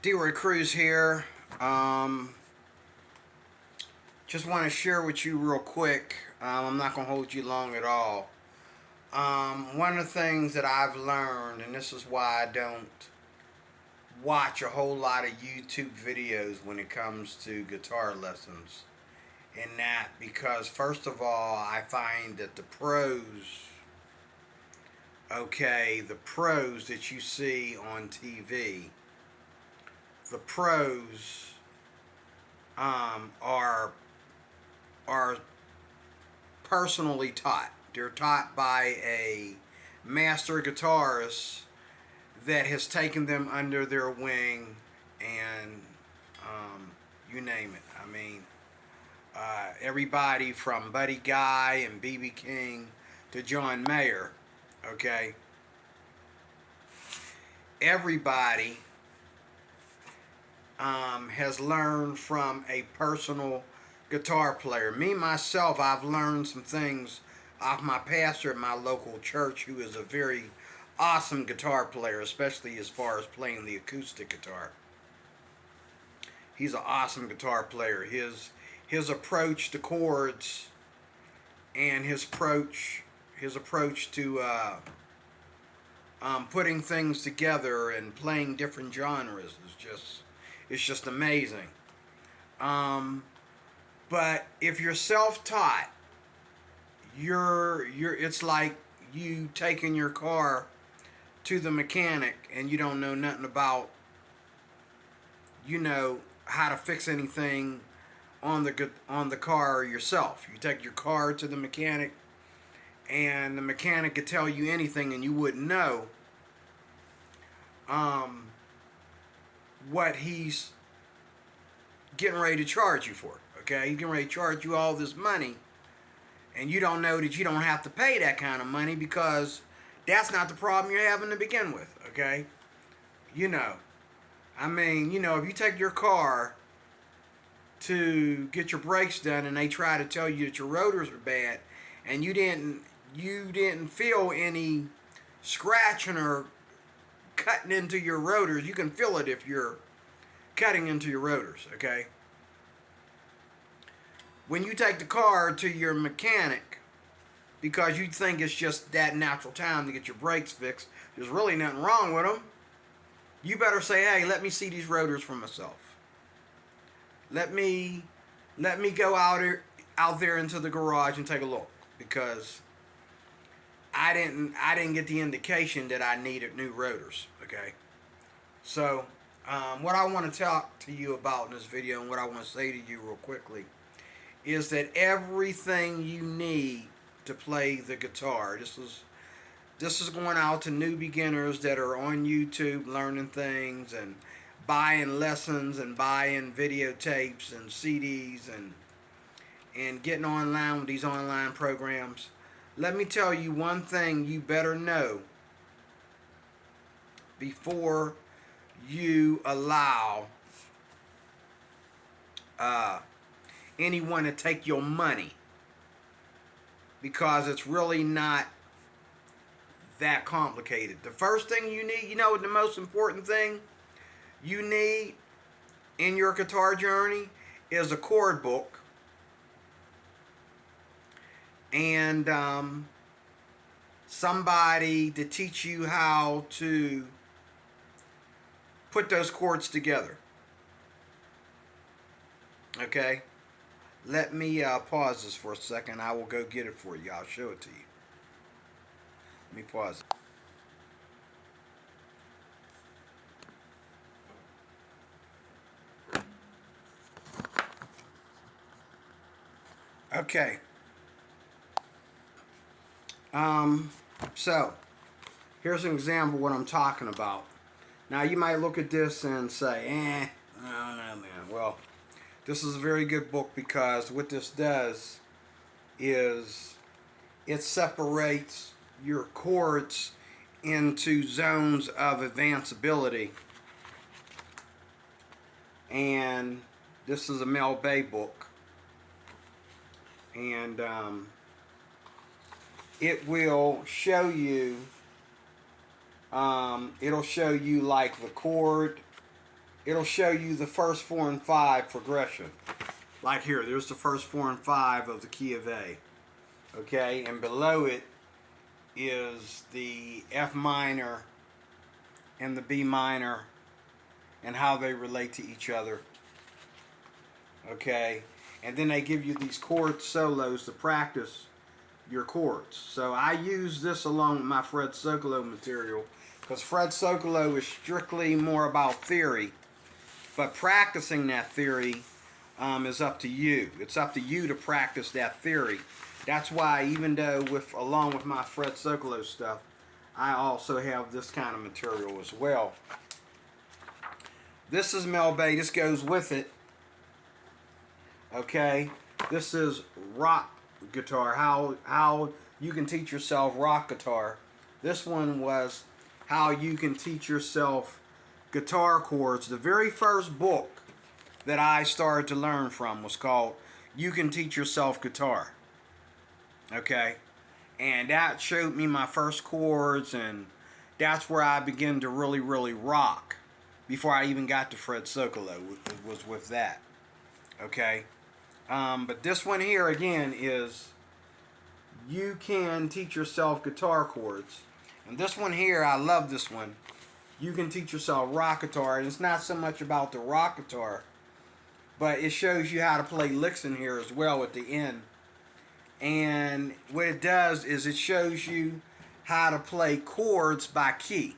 D-Roy Cruz here. Just want to share with you real quick. I'm not going to hold you long at all. One of the things that I've learned, and this is why I don't watch a whole lot of YouTube videos when it comes to guitar lessons, and that because first of all, I find that the pros that you see on TV, the pros are personally taught. They're taught by a master guitarist that has taken them under their wing, and you name it. I mean, everybody from Buddy Guy and B.B. King to John Mayer. Okay, everybody has learned from a personal guitar player. Me, myself, I've learned some things off my pastor at my local church, who is a very awesome guitar player, especially as far as playing the acoustic guitar. He's an awesome guitar player. His approach to chords and his approach to putting things together and playing different genres is just amazing. But if you're self-taught, it's like you taking your car to the mechanic and you don't know nothing about, how to fix anything on the car yourself. You take your car to the mechanic, and the mechanic could tell you anything, and you wouldn't know what he's getting ready to charge you for. Okay, he's getting ready to charge you all this money, and you don't know that you don't have to pay that kind of money because that's not the problem you're having to begin with. Okay, if you take your car to get your brakes done and they try to tell you that your rotors are bad, and you didn't feel any scratching or cutting into your rotors. You can feel it if you're cutting into your rotors. Okay, when you take the car to your mechanic because you think it's just that natural time to get your brakes fixed, there's really nothing wrong with them. You better say, hey, let me see these rotors for myself. Let me go out there into the garage and take a look, because I didn't get the indication that I needed new rotors. Okay, so what I want to talk to you about in this video, and what I want to say to you real quickly, is that everything you need to play the guitar. This is going out to new beginners that are on YouTube learning things and buying lessons and buying videotapes and CDs and getting online with these online programs. Let me tell you one thing you better know before you allow anyone to take your money, because it's really not that complicated. The first thing you need, the most important thing you need in your guitar journey is a chord book and somebody to teach you how to put those chords together. Okay? Let me pause this for a second. I will go get it for you. I'll show it to you. Let me pause it. Okay. So here's an example of what I'm talking about. Now you might look at this and say, no, man. Well, this is a very good book, because what this does is it separates your chords into zones of advanceability. And this is a Mel Bay book. And it will show you, it'll show you like the chord it'll show you the first 4 and 5 progression. Like here, there's the first 4 and 5 of the key of A. Okay, and below it is the F minor and the B minor and how they relate to each other. Okay, and then they give you these chord solos to practice your chords. So I use this along with my Fred Sokolow material because Fred Sokolow is strictly more about theory, but practicing that theory is up to you. It's up to you to practice that theory. That's why, even though along with my Fred Sokolow stuff, I also have this kind of material as well. This is Mel Bay. This goes with it. Okay, this is rock guitar. How you can teach yourself rock guitar. This one was how you can teach yourself guitar chords. The very first book that I started to learn from was called You Can Teach Yourself Guitar. Okay, and that showed me my first chords, and that's where I began to really rock. Before I even got to Fred Sokolow, it was with that. Okay, but this one here again is You Can Teach Yourself Guitar Chords, and this one here, I love this one. You Can Teach Yourself Rock Guitar, and it's not so much about the rock guitar, but it shows you how to play licks in here as well at the end. And what it does is it shows you how to play chords by key.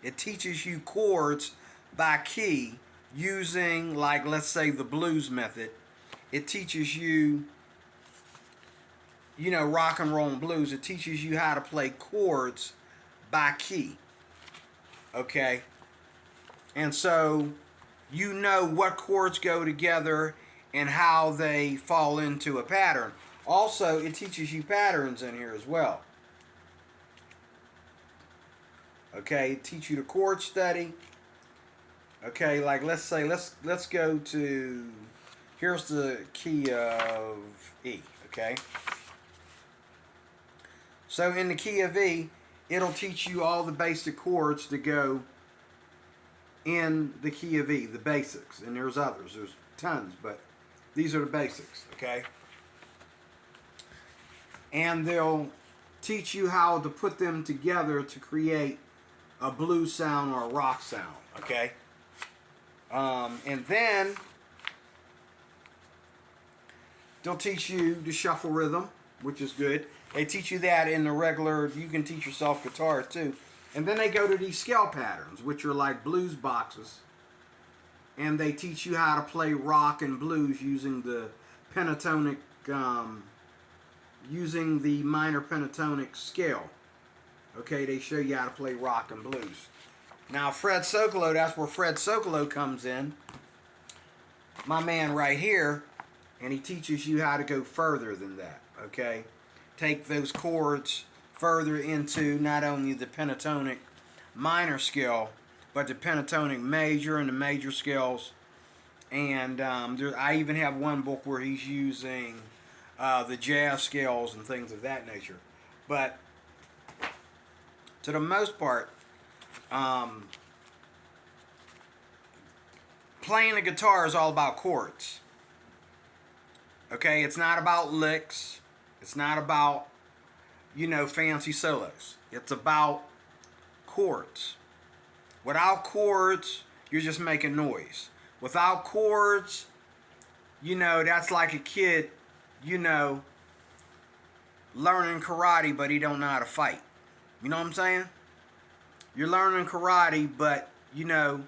It teaches you chords by key using, like, let's say the blues method. It teaches you, you know, rock and roll and blues. It teaches you how to play chords by key. Okay? And so you know what chords go together and how they fall into a pattern. Also, it teaches you patterns in here as well. Okay, it teaches you the chord study. Okay, like let's say let's go to, here's the key of E. Okay, so in the key of E, it'll teach you all the basic chords to go in the key of E, the basics, and there's others. There's tons, but these are the basics. Okay. And they'll teach you how to put them together to create a blues sound or a rock sound, okay? And then they'll teach you the shuffle rhythm, which is good. They teach you that in the regular You Can Teach Yourself guitar too. And then they go to these scale patterns, which are like blues boxes. And they teach you how to play rock and blues using the pentatonic, using the minor pentatonic scale. Okay, they show you how to play rock and blues. Now Fred Sokolow, that's where Fred Sokolow comes in. My man right here, and he teaches you how to go further than that. Okay, take those chords further into not only the pentatonic minor scale, but the pentatonic major and the major scales. And I even have one book where he's using the jazz scales and things of that nature. But to the most part, playing the guitar is all about chords. Okay, it's not about licks. It's not about, you know, fancy solos. It's about chords. Without chords, you're just making noise. Without chords, you know, that's like a kid, you know, learning karate, but he don't know how to fight. You know what I'm saying? You're learning karate, but, you know,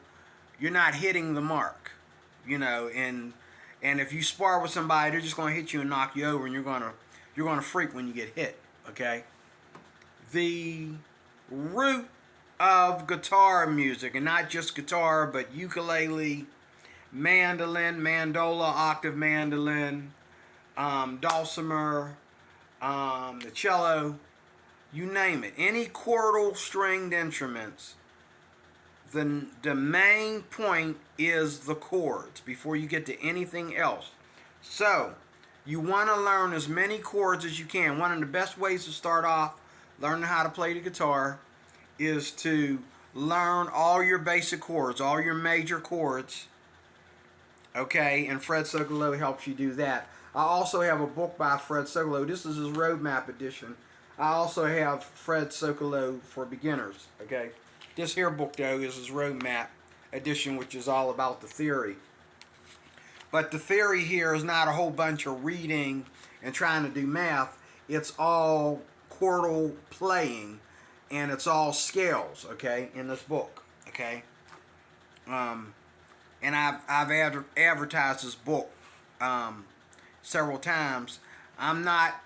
you're not hitting the mark. You know, and if you spar with somebody, they're just going to hit you and knock you over, and you're going to freak when you get hit, okay? The root of guitar music, and not just guitar, but ukulele, mandolin, mandola, octave mandolin, dulcimer, the cello, you name it. Any chordal stringed instruments, the main point is the chords before you get to anything else. So, you want to learn as many chords as you can. One of the best ways to start off learning how to play the guitar is to learn all your basic chords, all your major chords. Okay, and Fred Sogolo helps you do that. I also have a book by Fred Sogolo. This is his roadmap edition. I also have Fred Sogolo for beginners. Okay, this here book though is his roadmap edition, which is all about the theory. But the theory here is not a whole bunch of reading and trying to do math. It's all chordal playing, and it's all scales. Okay, in this book. Okay. And I've advertised this book several times. I'm not,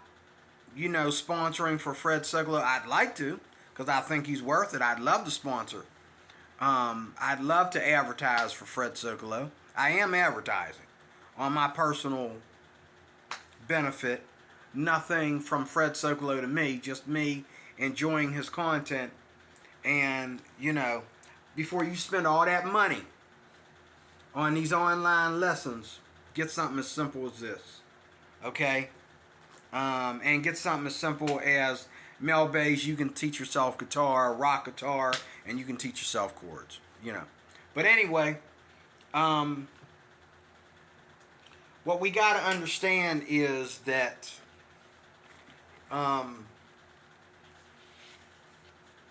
sponsoring for Fred Sogolo. I'd like to, because I think he's worth it. I'd love to sponsor. I'd love to advertise for Fred Sogolo. I am advertising on my personal benefit. Nothing from Fred Sogolo to me, just me enjoying his content. And, before you spend all that money on these online lessons, get something as simple as this. Okay? And get something as simple as Mel Bass. You can teach yourself guitar, rock guitar, and you can teach yourself chords. But anyway, what we got to understand is that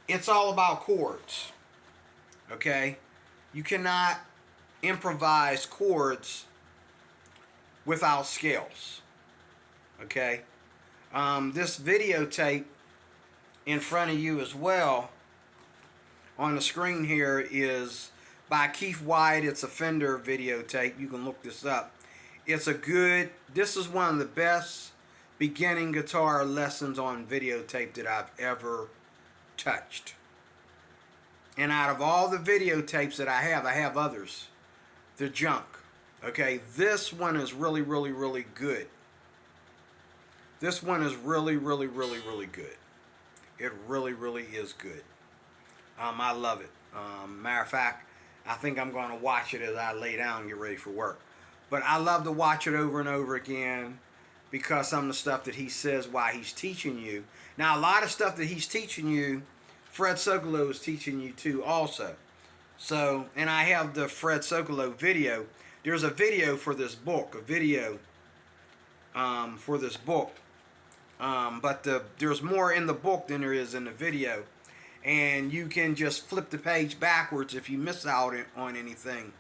it's all about chords. Okay? You cannot improvise chords without scales. Okay? This videotape in front of you as well on the screen here is by Keith White. It's a Fender videotape. You can look this up. This is one of the best beginning guitar lessons on videotape that I've ever touched. And out of all the videotapes that I have others. They're junk. Okay, this one is really, really, really good. This one is really, really, really, really good. It really, really is good. I love it. Matter of fact, I think I'm going to watch it as I lay down and get ready for work. But I love to watch it over and over again because some of the stuff that he says while he's teaching you. Now, a lot of stuff that he's teaching you, Fred Sogolo is teaching you too also. So, and I have the Fred Sogolo video. There's a video for this book, for this book. But there's more in the book than there is in the video. And you can just flip the page backwards if you miss out on anything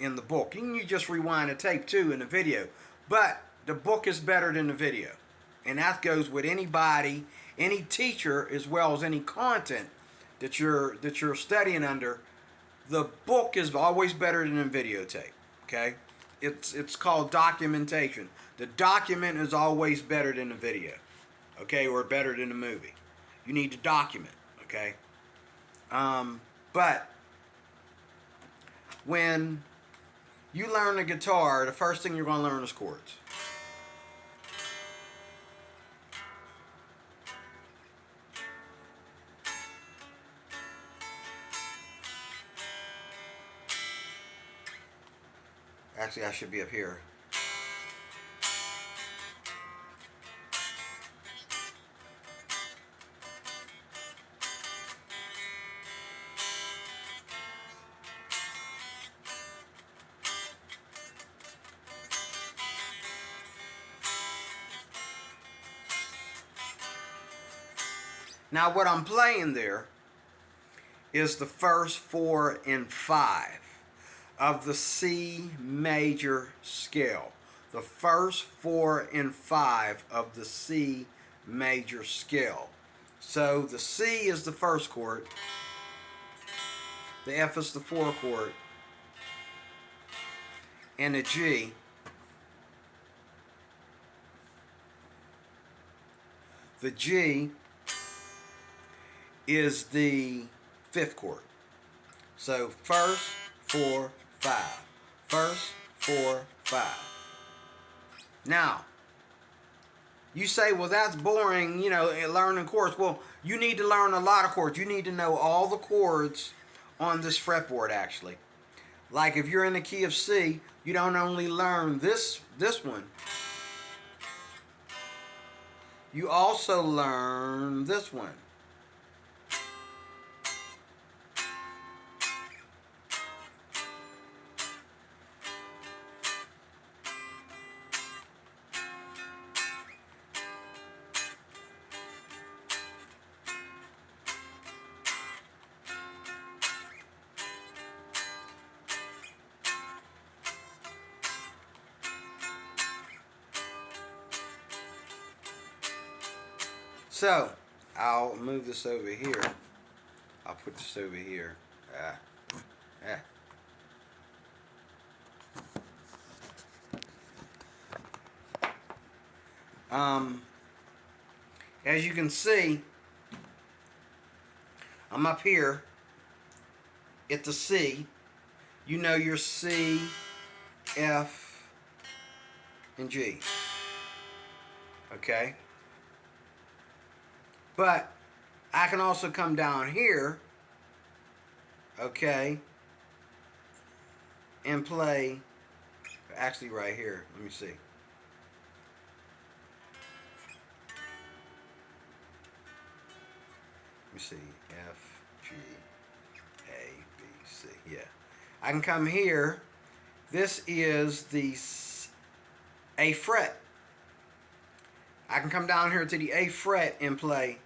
in the book. You can just rewind the tape too in the video. But the book is better than the video. And that goes with anybody, any teacher, as well as any content that you're studying under. The book is always better than the videotape. Okay? It's called documentation. The document is always better than the video. Okay? Or better than the movie. You need to document. Okay? But when you learn the guitar, the first thing you're going to learn is chords. Actually, I should be up here. Now, what I'm playing there is the first 4 and 5 of the C major scale. The first 4 and 5 of the C major scale. So the C is the first chord. The F is the 4 chord. And the G is the 5th chord. So first, 4, 5. First, 4, 5. Now, you say, well, that's boring, learning chords. Well, you need to learn a lot of chords. You need to know all the chords on this fretboard, actually. Like if you're in the key of C, you don't only learn this one. You also learn this one. So, I'll move this over here. I'll put this over here. Ah. As you can see, I'm up here at the C. You know your C, F, and G. Okay? But I can also come down here, okay, and play, actually right here. Let me see. Let me see. F, G, A, B, C. Yeah. I can come here. This is the A fret. I can come down here to the A fret and play.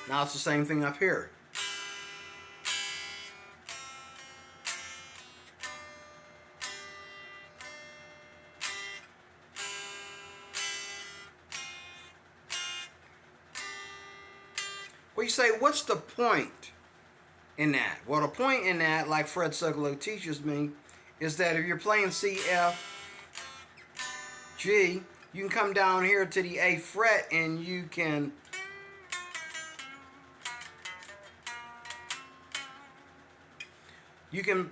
Now it's the same thing up here. Well, you say, what's the point in that? Well, the point in that, like Fred Suglow teaches me, is that if you're playing C, F, G, you can come down here to the A fret and you can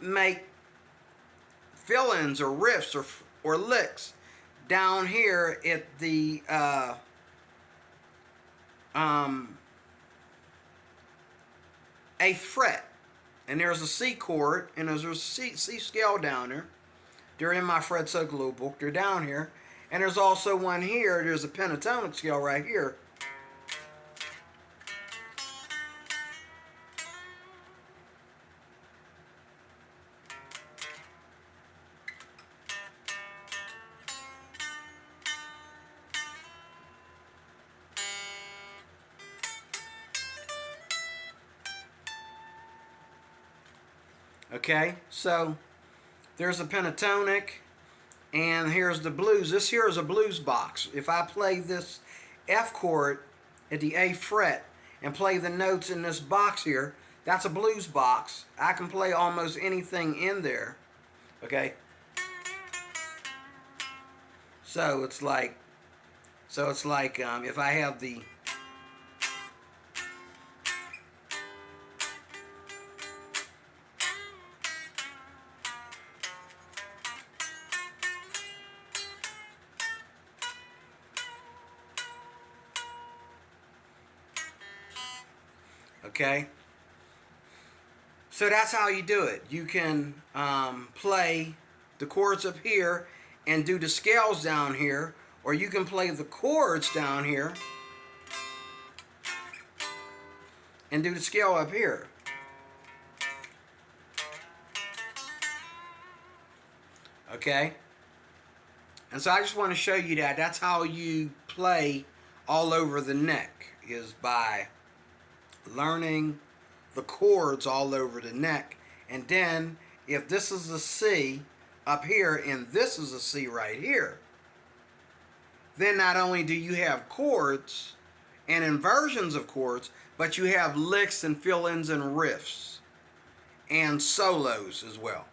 make fill-ins or riffs or licks down here at the eighth fret, and there's a C chord and there's a C scale down there. They're in my Fred Suglow book. They're down here, and there's also one here. There's a pentatonic scale right here. Okay, so there's a pentatonic, and here's the blues. This here is a blues box. If I play this F chord at the A fret and play the notes in this box here, that's a blues box. I can play almost anything in there. Okay, so it's like if I have the okay, so that's how you do it. You can play the chords up here and do the scales down here, or you can play the chords down here and do the scale up here. Okay, and so I just want to show you that. That's how you play all over the neck, is by learning the chords all over the neck. And then if this is a C up here and this is a C right here, then not only do you have chords and inversions of chords, but you have licks and fill-ins and riffs and solos as well.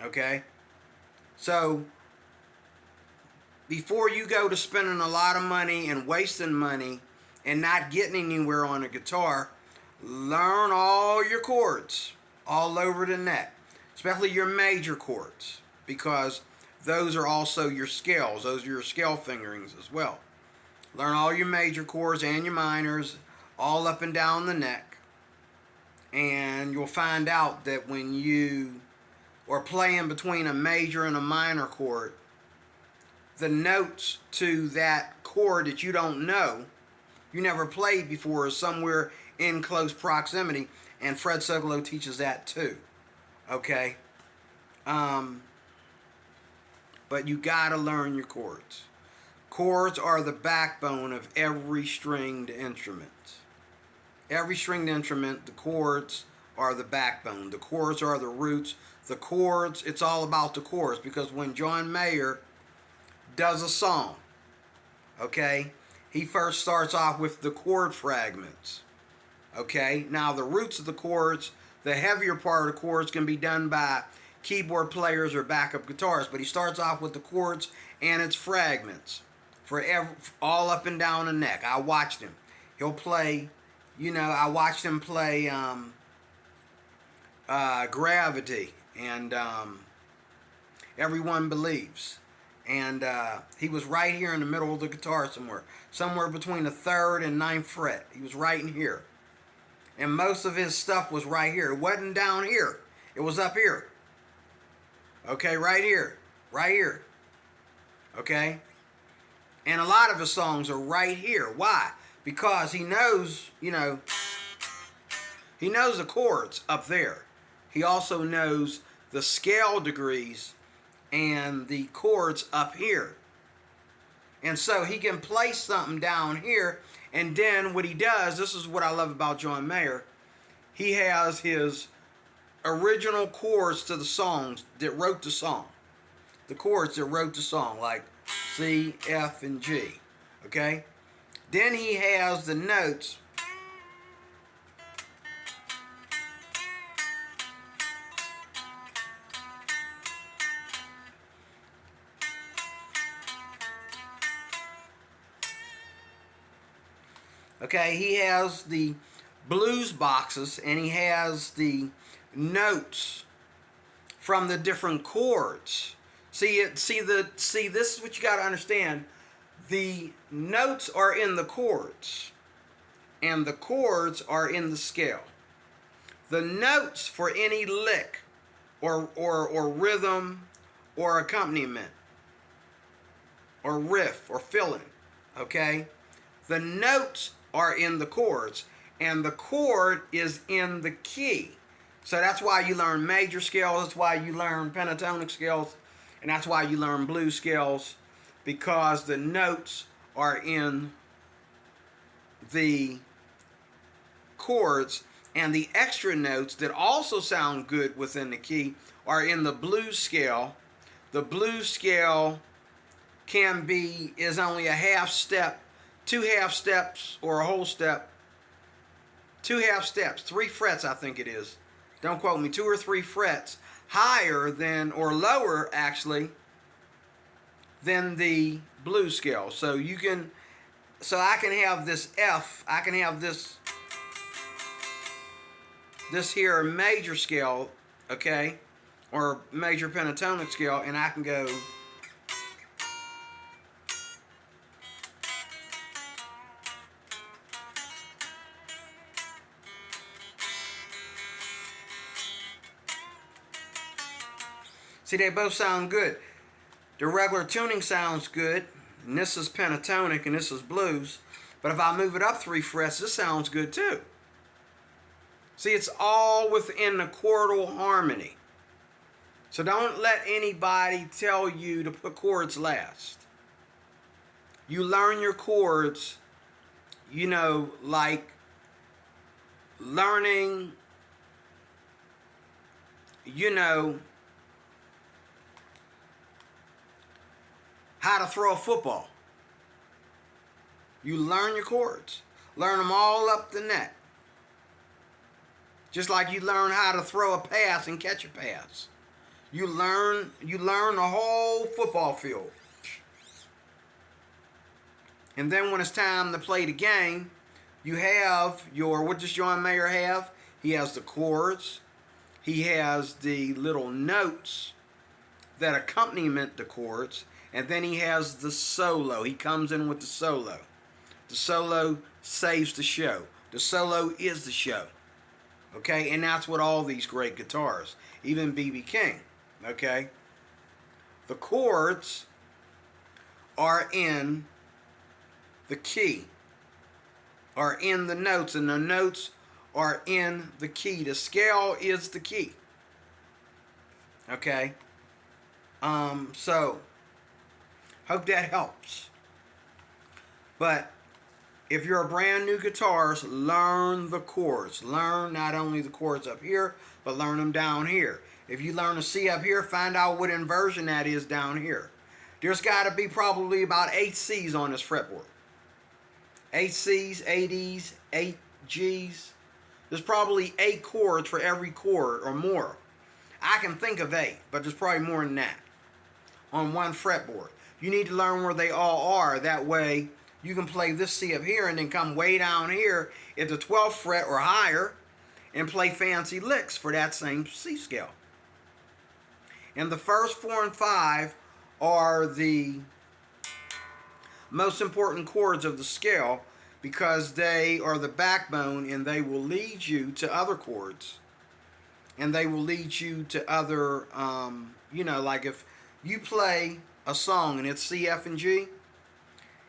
Okay, so before you go to spending a lot of money and wasting money and not getting anywhere on a guitar, learn all your chords all over the neck, especially your major chords, because those are also your scales. Those are your scale fingerings as well. Learn all your major chords and your minors all up and down the neck, and you'll find out that when you are playing between a major and a minor chord, the notes to that chord that you don't know, you never played before, is somewhere in close proximity, and Fred Suglow teaches that too. Okay, but you gotta learn your chords. Chords are the backbone of every stringed instrument. every stringed instrument, the chords are the backbone. The chords are the roots. The chords, it's all about the chords, because when John Mayer does a song, okay, he first starts off with the chord fragments. Okay, now the roots of the chords, the heavier part of the chords can be done by keyboard players or backup guitarists, but he starts off with the chords and its fragments for all up and down the neck. I watched him. He'll play, I watched him play Gravity and Everyone Believes. And he was right here in the middle of the guitar somewhere between the 3rd and 9th fret. He was right in here. And most of his stuff was right here. It wasn't down here. It was up here. Okay, right here. Right here. Okay? And a lot of his songs are right here. Why? Because he knows, he knows the chords up there. He also knows the scale degrees and the chords up here. And so he can play something down here, and then what he does, this is what I love about John Mayer, he has his original chords to the songs that wrote the song. The chords that wrote the song, like C, F, and G. Okay? Then he has the notes. Okay, he has the blues boxes, and he has the notes from the different chords. See, this is what you got to understand. The notes are in the chords, and the chords are in the scale. The notes for any lick or rhythm or accompaniment or riff or filling, okay? The notes are in the chords, and the chord is in the key. So that's why you learn major scales, that's why you learn pentatonic scales, and that's why you learn blues scales, because the notes are in the chords, and the extra notes that also sound good within the key are in the blues scale. The blues scale is only a half step, 2 half steps, or a whole step. 2 half steps, 3 frets I think it is. Don't quote me, 2 or 3 frets higher than, or lower actually, than the blues scale. So I can have this F, I can have this here major scale, okay, or major pentatonic scale, and I can go see, they both sound good. The regular tuning sounds good, and this is pentatonic and this is blues. But if I move it up 3 frets, this sounds good too. See, it's all within the chordal harmony. So don't let anybody tell you to put chords last. You learn your chords, like learning, how to throw a football. You learn your chords. Learn them all up the net. Just like you learn how to throw a pass and catch a pass. You learn the whole football field. And then when it's time to play the game, you have what does John Mayer have? He has the chords. He has the little notes that accompaniment the chords. And then he has the solo. He comes in with the solo. The solo saves the show. The solo is the show. Okay? And that's what all these great guitars, even B.B. King, okay? The chords are in the key, are in the notes, and the notes are in the key. The scale is the key. Okay? So hope that helps. But if you're a brand new guitarist, learn the chords. Learn not only the chords up here, but learn them down here. If you learn a C up here, find out what inversion that is down here. There's got to be probably about 8 C's on this fretboard. 8 C's, 8 E's, 8 G's. There's probably 8 chords for every chord or more. I can think of 8, but there's probably more than that on one fretboard. You need to learn where they all are. That way you can play this C up here and then come way down here at the 12th fret or higher and play fancy licks for that same C scale. And the first 4 and 5 are the most important chords of the scale because they are the backbone and they will lead you to other chords. And they will lead you to other, like if you play a song and it's C, F, and G,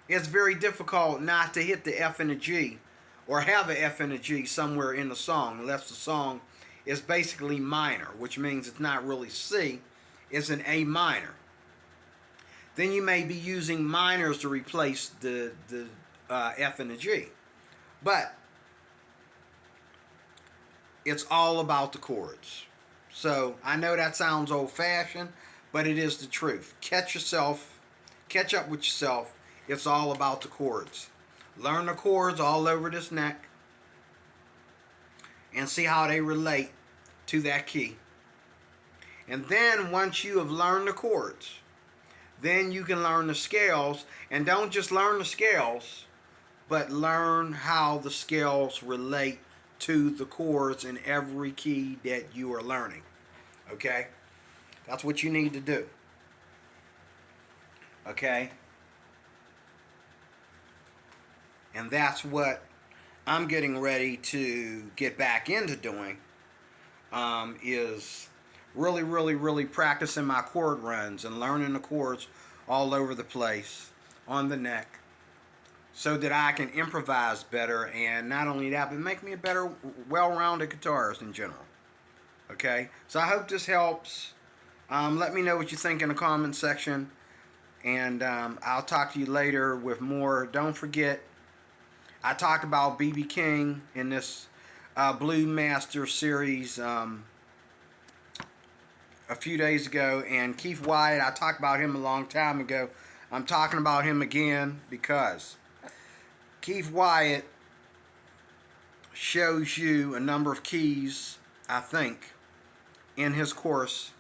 it's very difficult not to hit the F and the G or have an F and a G somewhere in the song unless the song is basically minor, which means it's not really C, it's an A minor. Then you may be using minors to replace the F and the G. But it's all about the chords. So I know that sounds old-fashioned, but it is the truth. Catch up with yourself. It's all about the chords. Learn the chords all over this neck and see how they relate to that key. And then once you have learned the chords, then you can learn the scales. And don't just learn the scales, but learn how the scales relate to the chords in every key that you are learning. Okay? That's what you need to do. Okay? And that's what I'm getting ready to get back into doing, is really practicing my chord runs and learning the chords all over the place on the neck so that I can improvise better, and not only that, but make me a better, well-rounded guitarist in general. Okay? So I hope this helps. Let me know what you think in the comment section, and I'll talk to you later with more. Don't forget, I talked about B.B. King in this Blue Master series a few days ago, and Keith Wyatt, I talked about him a long time ago. I'm talking about him again because Keith Wyatt shows you a number of keys, I think, in his course,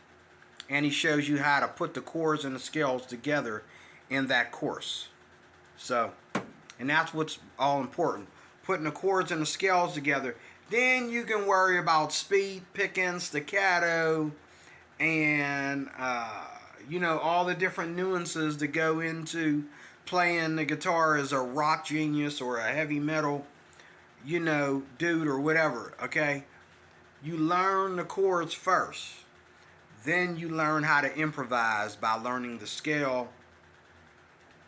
and he shows you how to put the chords and the scales together in that course. So, and that's what's all important, putting the chords and the scales together. Then you can worry about speed, picking, staccato, and all the different nuances that go into playing the guitar as a rock genius or a heavy metal dude or whatever. Okay, you learn the chords first, then you learn how to improvise by learning the scale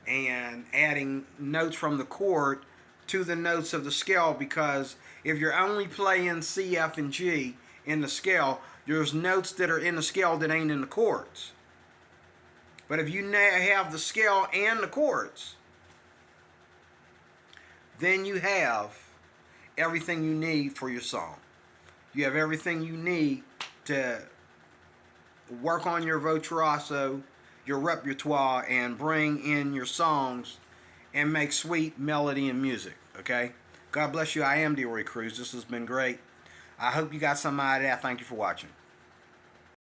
and adding notes from the chord to the notes of the scale, because if you're only playing C, F, and G in the scale, there's notes that are in the scale that ain't in the chords. But if you have the scale and the chords, then you have everything you need for your song. You have everything you need to work on your virtuoso, your repertoire, and bring in your songs and make sweet melody and music. Okay? God bless you. I am DeRoy Cruz. This has been great. I hope you got something out of that. Thank you for watching.